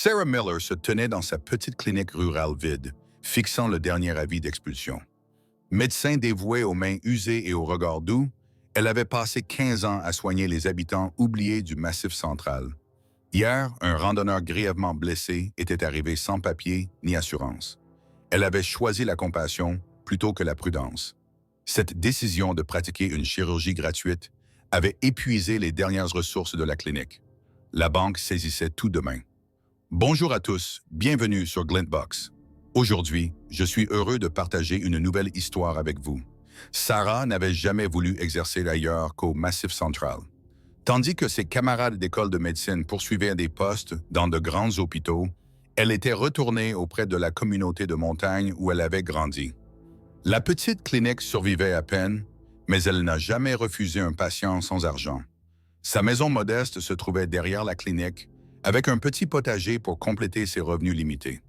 Sarah Miller se tenait dans sa petite clinique rurale vide, fixant le dernier avis d'expulsion. Médecin dévouée aux mains usées et au regard doux, elle avait passé 15 ans à soigner les habitants oubliés du Massif central. Hier, un randonneur grièvement blessé était arrivé sans papier ni assurance. Elle avait choisi la compassion plutôt que la prudence. Cette décision de pratiquer une chirurgie gratuite avait épuisé les dernières ressources de la clinique. La banque saisissait tout demain. Bonjour à tous, bienvenue sur Glintbox. Aujourd'hui, je suis heureux de partager une nouvelle histoire avec vous. Sarah n'avait jamais voulu exercer ailleurs qu'au Massif central. Tandis que ses camarades d'école de médecine poursuivaient des postes dans de grands hôpitaux, elle était retournée auprès de la communauté de montagne où elle avait grandi. La petite clinique survivait à peine, mais elle n'a jamais refusé un patient sans argent. Sa maison modeste se trouvait derrière la clinique, avec un petit potager pour compléter ses revenus limités.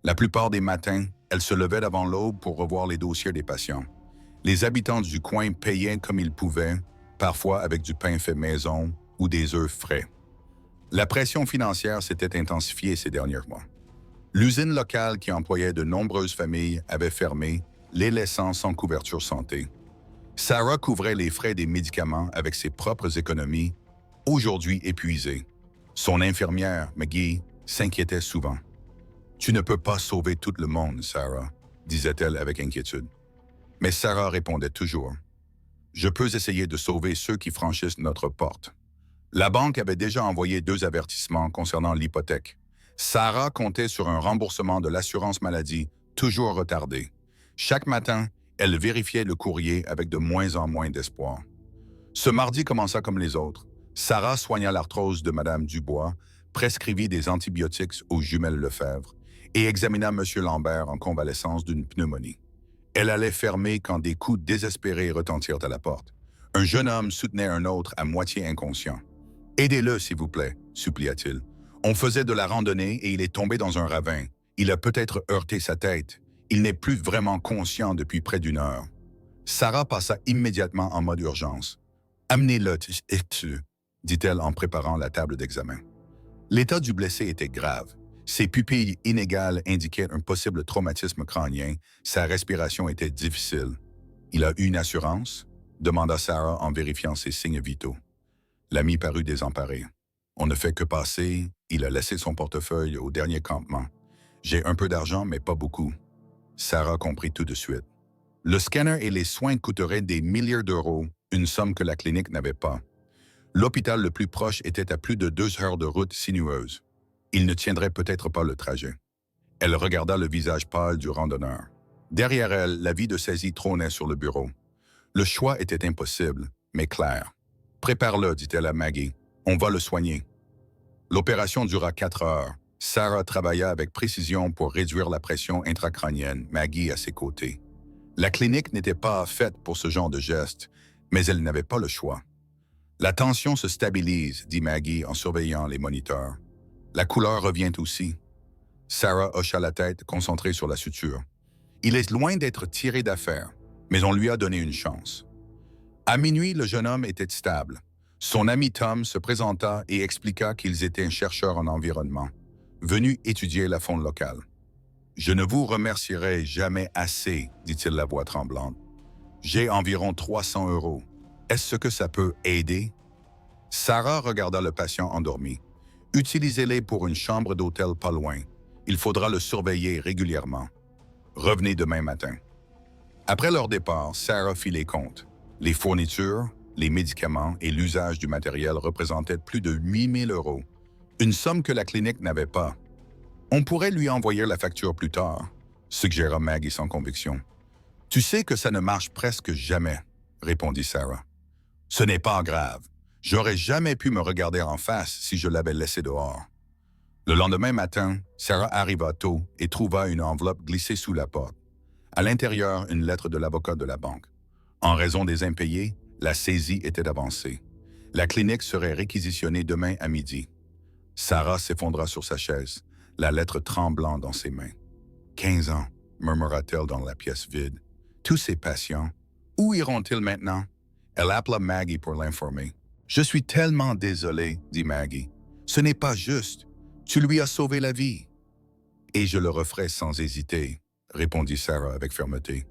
La plupart des matins, elle se levait avant l'aube pour revoir les dossiers des patients. Les habitants du coin payaient comme ils pouvaient, parfois avec du pain fait maison ou des œufs frais. La pression financière s'était intensifiée ces derniers mois. L'usine locale qui employait de nombreuses familles avait fermé, les laissant sans couverture santé. Sarah couvrait les frais des médicaments avec ses propres économies, aujourd'hui épuisée. Son infirmière, Maggie, s'inquiétait souvent. « Tu ne peux pas sauver tout le monde, Sarah, » disait-elle avec inquiétude. Mais Sarah répondait toujours. « Je peux essayer de sauver ceux qui franchissent notre porte. » La banque avait déjà envoyé 2 avertissements concernant l'hypothèque. Sarah comptait sur un remboursement de l'assurance maladie, toujours retardé. Chaque matin, elle vérifiait le courrier avec de moins en moins d'espoir. Ce mardi commença comme les autres. Sarah soigna l'arthrose de Madame Dubois, prescrivit des antibiotiques aux jumelles Lefebvre et examina M. Lambert en convalescence d'une pneumonie. Elle allait fermer quand des coups désespérés retentirent à la porte. Un jeune homme soutenait un autre à moitié inconscient. « Aidez-le, s'il vous plaît, » supplia-t-il. « On faisait de la randonnée et il est tombé dans un ravin. Il a peut-être heurté sa tête. Il n'est plus vraiment conscient depuis près d'1 heure. » Sarah passa immédiatement en mode urgence. « Amenez-le, dit-elle en préparant la table d'examen. L'état du blessé était grave. Ses pupilles inégales indiquaient un possible traumatisme crânien. Sa respiration était difficile. « Il a eu une assurance ?» demanda Sarah en vérifiant ses signes vitaux. L'ami parut désemparé. « On ne fait que passer. Il a laissé son portefeuille au dernier campement. J'ai un peu d'argent, mais pas beaucoup. » Sarah comprit tout de suite. Le scanner et les soins coûteraient des milliers d'euros, une somme que la clinique n'avait pas. L'hôpital le plus proche était à plus de 2 heures de route sinueuse. Il ne tiendrait peut-être pas le trajet. Elle regarda le visage pâle du randonneur. Derrière elle, la vie de saisie trônait sur le bureau. Le choix était impossible, mais clair. « Prépare-le, dit-elle à Maggie. On va le soigner. » L'opération dura 4 heures. Sarah travailla avec précision pour réduire la pression intracrânienne, Maggie à ses côtés. La clinique n'était pas faite pour ce genre de geste, mais elle n'avait pas le choix. « La tension se stabilise, » dit Maggie en surveillant les moniteurs. « La couleur revient aussi. » Sarah hocha la tête, concentrée sur la suture. « Il est loin d'être tiré d'affaire, mais on lui a donné une chance. » À minuit, le jeune homme était stable. Son ami Tom se présenta et expliqua qu'ils étaient chercheurs en environnement, venus étudier la faune locale. « Je ne vous remercierai jamais assez, » dit-il la voix tremblante. « J'ai environ 300 euros. Est-ce que ça peut aider? » Sarah regarda le patient endormi. « Utilisez-les pour une chambre d'hôtel pas loin. Il faudra le surveiller régulièrement. Revenez demain matin. » Après leur départ, Sarah fit les comptes. Les fournitures, les médicaments et l'usage du matériel représentaient plus de 8 000 euros, une somme que la clinique n'avait pas. « On pourrait lui envoyer la facture plus tard, » suggéra Maggie sans conviction. « Tu sais que ça ne marche presque jamais, » répondit Sarah. « Ce n'est pas grave. J'aurais jamais pu me regarder en face si je l'avais laissé dehors. » Le lendemain matin, Sarah arriva tôt et trouva une enveloppe glissée sous la porte. À l'intérieur, une lettre de l'avocat de la banque. En raison des impayés, la saisie était avancée. La clinique serait réquisitionnée demain à midi. Sarah s'effondra sur sa chaise, la lettre tremblant dans ses mains. « 15 ans, » murmura-t-elle dans la pièce vide. « Tous ces patients, où iront-ils maintenant? » Elle appela Maggie pour l'informer. « Je suis tellement désolée, » dit Maggie. « Ce n'est pas juste. Tu lui as sauvé la vie. Et je le referai sans hésiter, répondit Sarah avec fermeté.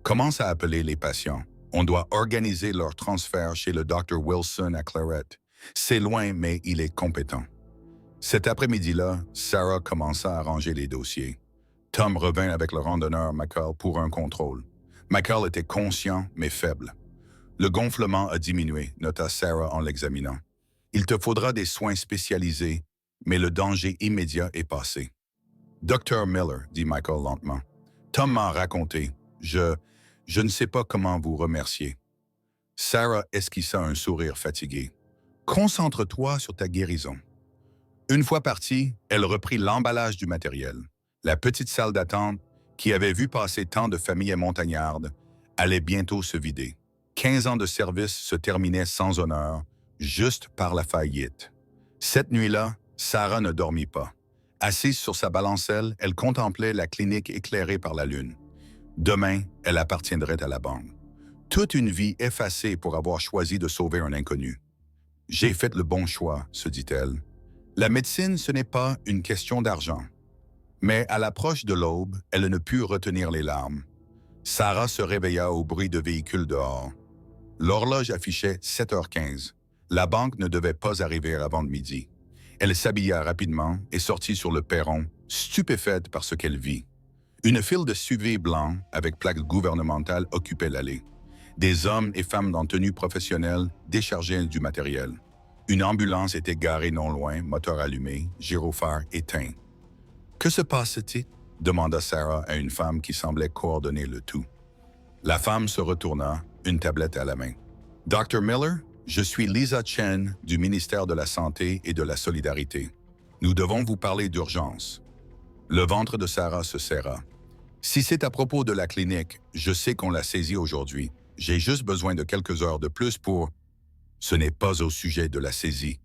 Commence à appeler les patients. On doit organiser leur transfert chez le Dr. Wilson à Claret. C'est loin, mais il est compétent. Cet après-midi-là, Sarah commença à ranger les dossiers. Tom revint avec le randonneur McCall pour un contrôle. McCall était conscient, mais faible. Le gonflement a diminué, nota Sarah en l'examinant. Il te faudra des soins spécialisés, mais le danger immédiat est passé. Dr. Miller, dit Michael lentement. Tom m'a raconté. Je ne sais pas comment vous remercier. Sarah esquissa un sourire fatigué. Concentre-toi sur ta guérison. Une fois partie, elle reprit l'emballage du matériel. La petite salle d'attente, qui avait vu passer tant de familles montagnardes, allait bientôt se vider. 15 ans de service se terminaient sans honneur, juste par la faillite. Cette nuit-là, Sarah ne dormit pas. Assise sur sa balancelle, elle contemplait la clinique éclairée par la lune. Demain, elle appartiendrait à la banque. Toute une vie effacée pour avoir choisi de sauver un inconnu. J'ai fait le bon choix, se dit-elle. La médecine, ce n'est pas une question d'argent. Mais à l'approche de l'aube, elle ne put retenir les larmes. Sarah se réveilla au bruit de véhicules dehors. L'horloge affichait 7h15. La banque ne devait pas arriver avant midi. Elle s'habilla rapidement et sortit sur le perron, stupéfaite par ce qu'elle vit. Une file de SUV blancs avec plaques gouvernementales occupait l'allée. Des hommes et femmes en tenue professionnelle déchargeaient du matériel. Une ambulance était garée non loin, moteur allumé, gyrophare éteint. « Que se passe-t-il » demanda Sarah à une femme qui semblait coordonner le tout. La femme se retourna, une tablette à la main. « Dr. Miller, je suis Lisa Chen du ministère de la Santé et de la Solidarité. Nous devons vous parler d'urgence. » Le ventre de Sarah se serra. « Si c'est à propos de la clinique, je sais qu'on l'a saisie aujourd'hui. J'ai juste besoin de quelques heures de plus pour... » « Ce n'est pas au sujet de la saisie, »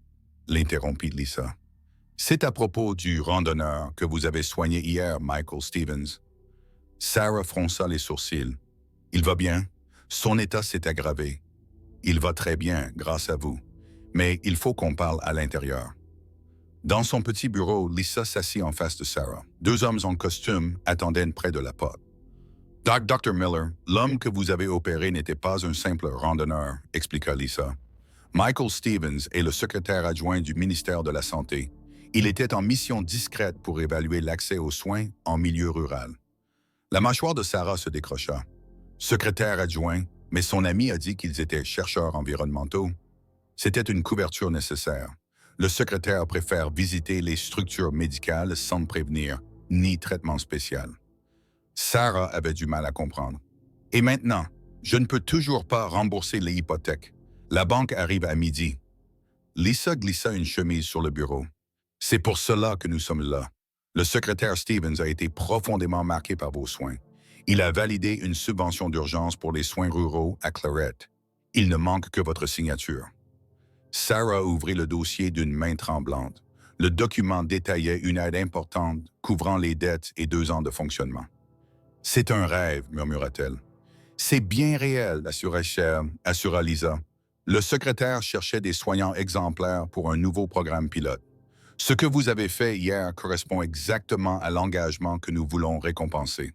l'interrompit Lisa. « C'est à propos du randonneur que vous avez soigné hier, Michael Stevens. » Sarah fronça les sourcils. « Il va bien? Son état s'est aggravé. Il va très bien, grâce à vous. Mais il faut qu'on parle à l'intérieur. » Dans son petit bureau, Lisa s'assit en face de Sarah. Deux hommes en costume attendaient près de la porte. « Dr. Miller, l'homme que vous avez opéré n'était pas un simple randonneur, » expliqua Lisa. Michael Stevens est le secrétaire adjoint du ministère de la Santé. Il était en mission discrète pour évaluer l'accès aux soins en milieu rural. La mâchoire de Sarah se décrocha. Secrétaire adjoint, mais son ami a dit qu'ils étaient chercheurs environnementaux. C'était une couverture nécessaire. Le secrétaire préfère visiter les structures médicales sans prévenir, ni traitement spécial. Sarah avait du mal à comprendre. « Et maintenant, je ne peux toujours pas rembourser les hypothèques. La banque arrive à midi. » Lisa glissa une chemise sur le bureau. « C'est pour cela que nous sommes là. Le secrétaire Stevens a été profondément marqué par vos soins. Il a validé une subvention d'urgence pour les soins ruraux à Claret. Il ne manque que votre signature. » Sarah ouvrit le dossier d'une main tremblante. Le document détaillait une aide importante couvrant les dettes et 2 ans de fonctionnement. « C'est un rêve, murmura-t-elle. « C'est bien réel, assura Lisa. Le secrétaire cherchait des soignants exemplaires pour un nouveau programme pilote. Ce que vous avez fait hier correspond exactement à l'engagement que nous voulons récompenser. »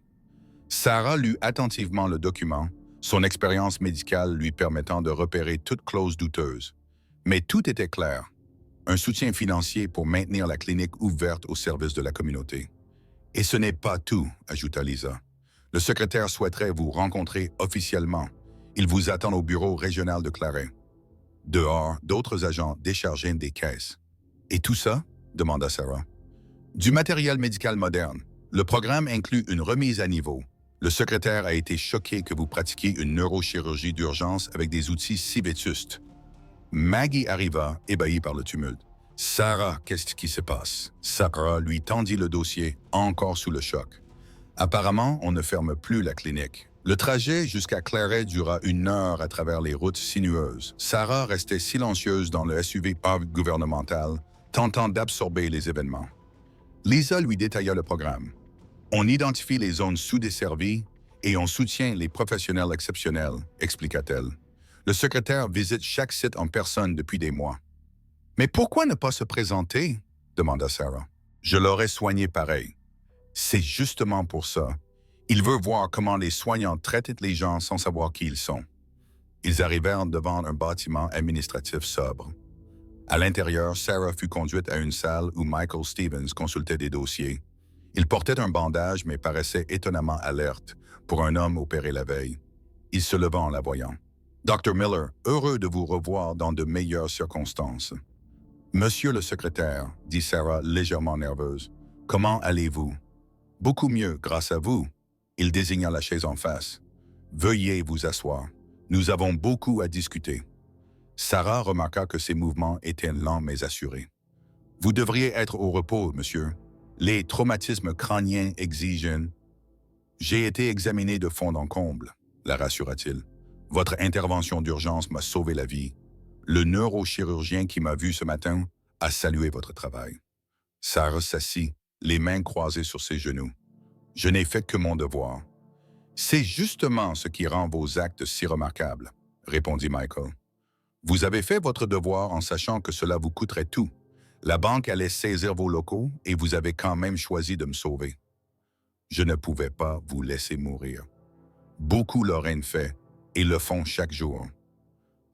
Sarah lut attentivement le document, son expérience médicale lui permettant de repérer toute clause douteuse. Mais tout était clair. Un soutien financier pour maintenir la clinique ouverte au service de la communauté. « Et ce n'est pas tout, » ajouta Lisa. « Le secrétaire souhaiterait vous rencontrer officiellement. Il vous attend au bureau régional de Claret. » Dehors, d'autres agents déchargeaient des caisses. « Et tout ça ?» demanda Sarah. « Du matériel médical moderne. Le programme inclut une remise à niveau. Le secrétaire a été choqué que vous pratiquiez une neurochirurgie d'urgence avec des outils si vétustes. » Maggie arriva, ébahie par le tumulte. « Sarah, qu'est-ce qui se passe ?» Sarah lui tendit le dossier, encore sous le choc. « Apparemment, on ne ferme plus la clinique. Le trajet jusqu'à Claret dura 1 heure à travers les routes sinueuses. Sarah restait silencieuse dans le SUV gouvernemental, tentant d'absorber les événements. Lisa lui détailla le programme. On identifie les zones sous-desservies et on soutient les professionnels exceptionnels, expliqua-t-elle. Le secrétaire visite chaque site en personne depuis des mois. « Mais pourquoi ne pas se présenter ?» demanda Sarah. Je l'aurais soigné pareil. C'est justement pour ça. Il veut voir comment les soignants traitent les gens sans savoir qui ils sont. Ils arrivèrent devant un bâtiment administratif sobre. À l'intérieur, Sarah fut conduite à une salle où Michael Stevens consultait des dossiers. Il portait un bandage mais paraissait étonnamment alerte pour un homme opéré la veille. Il se leva en la voyant. « Dr. Miller, heureux de vous revoir dans de meilleures circonstances. »« Monsieur le secrétaire, » dit Sarah légèrement nerveuse, « comment allez-vous? »« Beaucoup mieux, grâce à vous. » Il désigna la chaise en face. « Veuillez vous asseoir. Nous avons beaucoup à discuter. » Sarah remarqua que ses mouvements étaient lents mais assurés. « Vous devriez être au repos, monsieur. Les traumatismes crâniens exigent... » « J'ai été examiné de fond en comble, » la rassura-t-il. « Votre intervention d'urgence m'a sauvé la vie. Le neurochirurgien qui m'a vu ce matin a salué votre travail. » Sarah s'assit, les mains croisées sur ses genoux. « Je n'ai fait que mon devoir. »« C'est justement ce qui rend vos actes si remarquables, » répondit Michael. « Vous avez fait votre devoir en sachant que cela vous coûterait tout. La banque allait saisir vos locaux et vous avez quand même choisi de me sauver. Je ne pouvais pas vous laisser mourir. Beaucoup l'auraient fait et le font chaque jour. »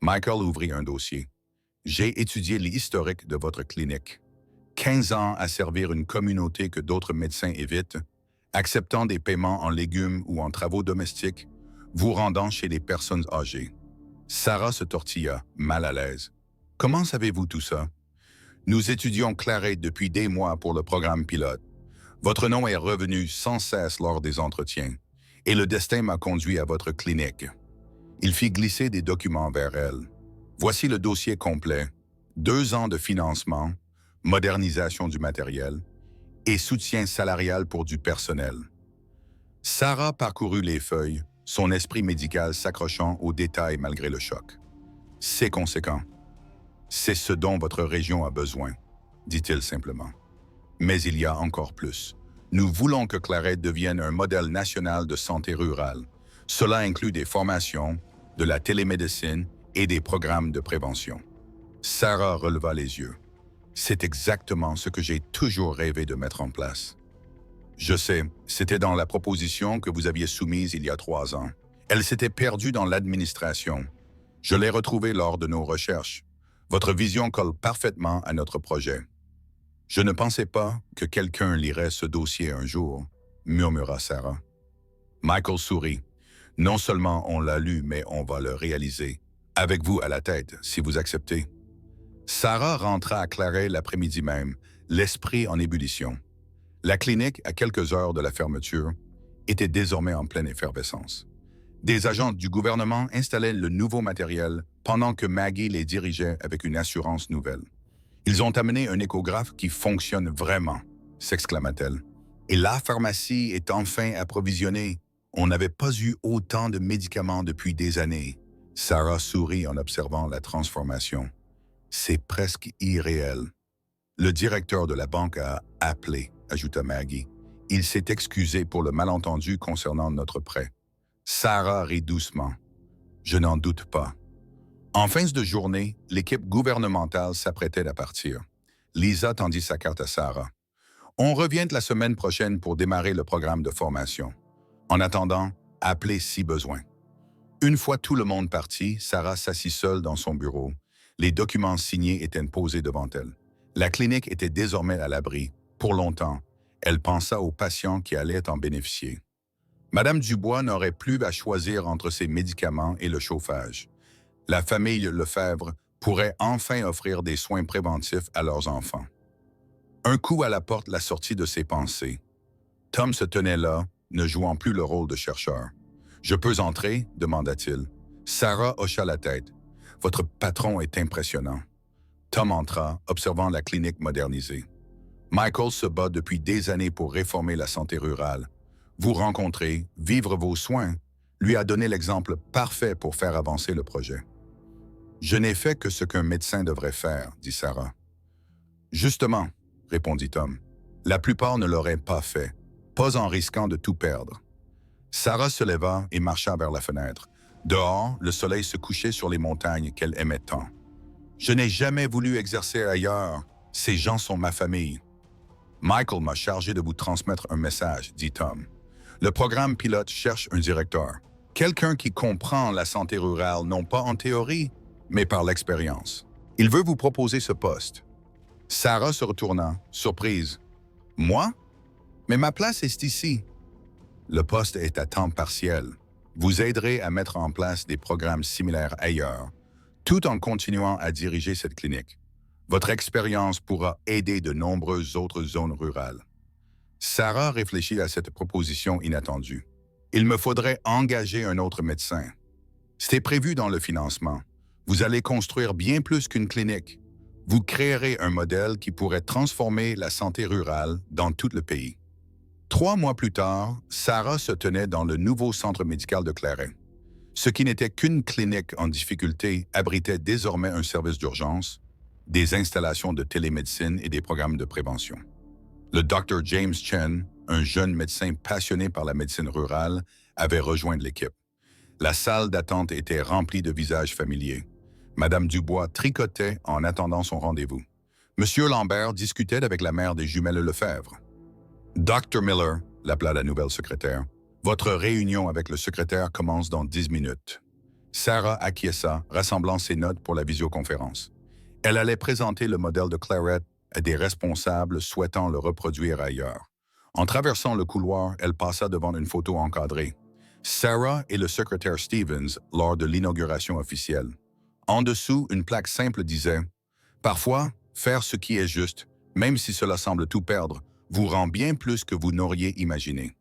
Michael ouvrit un dossier. « J'ai étudié l'historique de votre clinique. 15 ans à servir une communauté que d'autres médecins évitent, acceptant des paiements en légumes ou en travaux domestiques, vous rendant chez les personnes âgées. » Sarah se tortilla, mal à l'aise. « Comment savez-vous tout ça? » « Nous étudions Claret depuis des mois pour le programme pilote. Votre nom est revenu sans cesse lors des entretiens, et le destin m'a conduit à votre clinique. » Il fit glisser des documents vers elle. « Voici le dossier complet. 2 ans de financement, modernisation du matériel et soutien salarial pour du personnel. » Sarah parcourut les feuilles, son esprit médical s'accrochant aux détails malgré le choc. « C'est conséquent. C'est ce dont votre région a besoin, » dit-il simplement. « Mais il y a encore plus. Nous voulons que Claret devienne un modèle national de santé rurale. Cela inclut des formations, de la télémédecine et des programmes de prévention. » Sarah releva les yeux. « C'est exactement ce que j'ai toujours rêvé de mettre en place. » « Je sais, c'était dans la proposition que vous aviez soumise il y a 3 ans. Elle s'était perdue dans l'administration. Je l'ai retrouvée lors de nos recherches. Votre vision colle parfaitement à notre projet. » « Je ne pensais pas que quelqu'un lirait ce dossier un jour, » murmura Sarah. Michael sourit. « Non seulement on l'a lu, mais on va le réaliser. Avec vous à la tête, si vous acceptez. » Sarah rentra à Claret l'après-midi même, l'esprit en ébullition. La clinique, à quelques heures de la fermeture, était désormais en pleine effervescence. Des agents du gouvernement installaient le nouveau matériel pendant que Maggie les dirigeait avec une assurance nouvelle. « Ils ont amené un échographe qui fonctionne vraiment », s'exclama-t-elle. « Et la pharmacie est enfin approvisionnée. On n'avait pas eu autant de médicaments depuis des années. » Sarah sourit en observant la transformation. « C'est presque irréel. » « Le directeur de la banque a appelé, » ajouta Maggie. « Il s'est excusé pour le malentendu concernant notre prêt. » Sarah rit doucement. « Je n'en doute pas. » En fin de journée, l'équipe gouvernementale s'apprêtait à partir. Lisa tendit sa carte à Sarah. « On revient la semaine prochaine pour démarrer le programme de formation. En attendant, appelez si besoin. » Une fois tout le monde parti, Sarah s'assit seule dans son bureau. Les documents signés étaient posés devant elle. La clinique était désormais à l'abri. Pour longtemps, elle pensa aux patients qui allaient en bénéficier. Madame Dubois n'aurait plus à choisir entre ses médicaments et le chauffage. La famille Lefebvre pourrait enfin offrir des soins préventifs à leurs enfants. Un coup à la porte la sortit de ses pensées. Tom se tenait là, ne jouant plus le rôle de chercheur. « Je peux entrer ?» demanda-t-il. Sarah hocha la tête. « Votre patron est impressionnant. » Tom entra, observant la clinique modernisée. Michael se bat depuis des années pour réformer la santé rurale. Vous rencontrer, vivre vos soins, lui a donné l'exemple parfait pour faire avancer le projet. « Je n'ai fait que ce qu'un médecin devrait faire, » dit Sarah. « Justement, » répondit Tom, « la plupart ne l'auraient pas fait, pas en risquant de tout perdre. » Sarah se leva et marcha vers la fenêtre. Dehors, le soleil se couchait sur les montagnes qu'elle aimait tant. « Je n'ai jamais voulu exercer ailleurs, » Ces gens sont ma famille. Michael m'a chargé de vous transmettre un message, dit Tom. Le programme pilote cherche un directeur. Quelqu'un qui comprend la santé rurale non pas en théorie, mais par l'expérience. Il veut vous proposer ce poste. Sarah se retourna, surprise. Moi? Mais ma place est ici. Le poste est à temps partiel. Vous aiderez à mettre en place des programmes similaires ailleurs, tout en continuant à diriger cette clinique. Votre expérience pourra aider de nombreuses autres zones rurales. Sarah réfléchit à cette proposition inattendue. Il me faudrait engager un autre médecin. C'était prévu dans le financement. Vous allez construire bien plus qu'une clinique. Vous créerez un modèle qui pourrait transformer la santé rurale dans tout le pays. 3 mois plus tard, Sarah se tenait dans le nouveau centre médical de Claret. Ce qui n'était qu'une clinique en difficulté abritait désormais un service d'urgence, des installations de télémédecine et des programmes de prévention. Le Dr. James Chen, un jeune médecin passionné par la médecine rurale, avait rejoint l'équipe. La salle d'attente était remplie de visages familiers. Madame Dubois tricotait en attendant son rendez-vous. Monsieur Lambert discutait avec la mère des jumelles Lefebvre. Dr. Miller, l'appela la nouvelle secrétaire. Votre réunion avec le secrétaire commence dans 10 minutes. Sarah acquiesça, rassemblant ses notes pour la visioconférence. Elle allait présenter le modèle de Claret à des responsables souhaitant le reproduire ailleurs. En traversant le couloir, elle passa devant une photo encadrée. Sarah et le secrétaire Stevens lors de l'inauguration officielle. En dessous, une plaque simple disait « Parfois, faire ce qui est juste, même si cela semble tout perdre, vous rend bien plus que vous n'auriez imaginé. »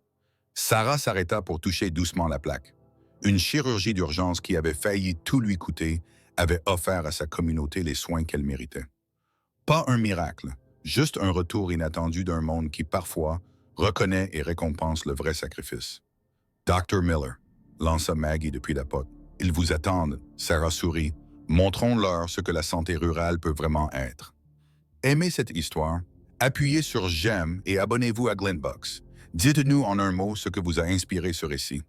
Sarah s'arrêta pour toucher doucement la plaque. Une chirurgie d'urgence qui avait failli tout lui coûter avait offert à sa communauté les soins qu'elle méritait. Pas un miracle, juste un retour inattendu d'un monde qui, parfois, reconnaît et récompense le vrai sacrifice. « Dr. Miller », lança Maggie depuis la porte. « Ils vous attendent. » Sarah sourit. « Montrons-leur ce que la santé rurale peut vraiment être. » Aimez cette histoire? Appuyez sur « J'aime » et abonnez-vous à Glenbox. Dites-nous en un mot ce que vous a inspiré ce récit.